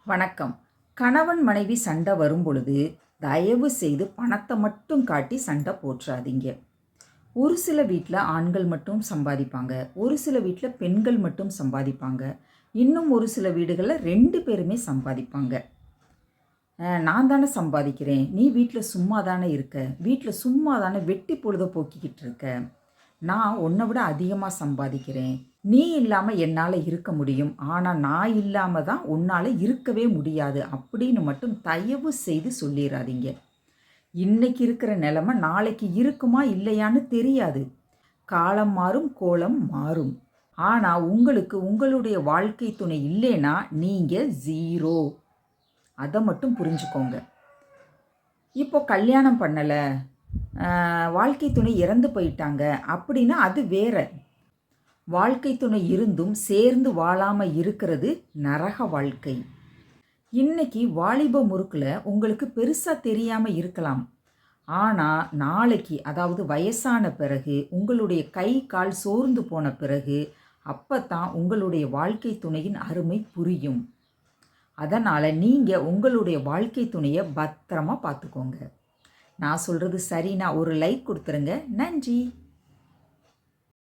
வணக்கம். கணவன் மனைவி சண்டை வரும் பொழுது தயவு செய்து பணத்தை மட்டும் காட்டி சண்டை போட்டுறாதீங்க. ஒரு சில வீட்டில் ஆண்கள் மட்டும் சம்பாதிப்பாங்க, ஒரு சில வீட்டில் பெண்கள் மட்டும் சம்பாதிப்பாங்க, இன்னும் ஒரு சில வீடுகளில் 2 பேருமே சம்பாதிப்பாங்க. நான் தானே சம்பாதிக்கிறேன், நீ வீட்டில் சும்மா தானே இருக்க, வீட்டில் சும்மா தானே வெட்டி பொழுத போக்கிக்கிட்டு இருக்க, நான் உன்னை விட அதிகமாக சம்பாதிக்கிறேன், நீ இல்லாமல் என்னால் இருக்க முடியும், ஆனால் நான் இல்லாமல் தான் உன்னால் இருக்கவே முடியாது அப்படின்னு மட்டும் தயவு செய்து சொல்லிடாதீங்க. இன்னைக்கு இருக்கிற நிலைமை நாளைக்கு இருக்குமா இல்லையான்னு தெரியாது. காலம் மாறும், கோலம் மாறும். ஆனால் உங்களுக்கு உங்களுடைய வாழ்க்கை துணை இல்லைன்னா நீங்கள் 0. அதை மட்டும் புரிஞ்சுக்கோங்க. இப்போ கல்யாணம் பண்ணலை, வாழ்க்கை துணை இறந்து போயிட்டாங்க அப்படின்னா அது வேற. வாழ்க்கை துணை இருந்தும் சேர்ந்து வாழாமல் இருக்கிறது நரக வாழ்க்கை. இன்னைக்கு வாலிப முறுக்கில் உங்களுக்கு பெருசாக தெரியாமல் இருக்கலாம், ஆனால் நாளைக்கு, அதாவது வயசான பிறகு, உங்களுடைய கை கால் சோர்ந்து போன பிறகு, அப்போ தான் உங்களுடைய வாழ்க்கை துணையின் அருமை புரியும். அதனால் நீங்கள் உங்களுடைய வாழ்க்கை துணையை பத்திரமா பார்த்துக்கோங்க. நான் சொல்கிறது சரினா ஒரு லைக் கொடுத்துருங்க. நன்றி.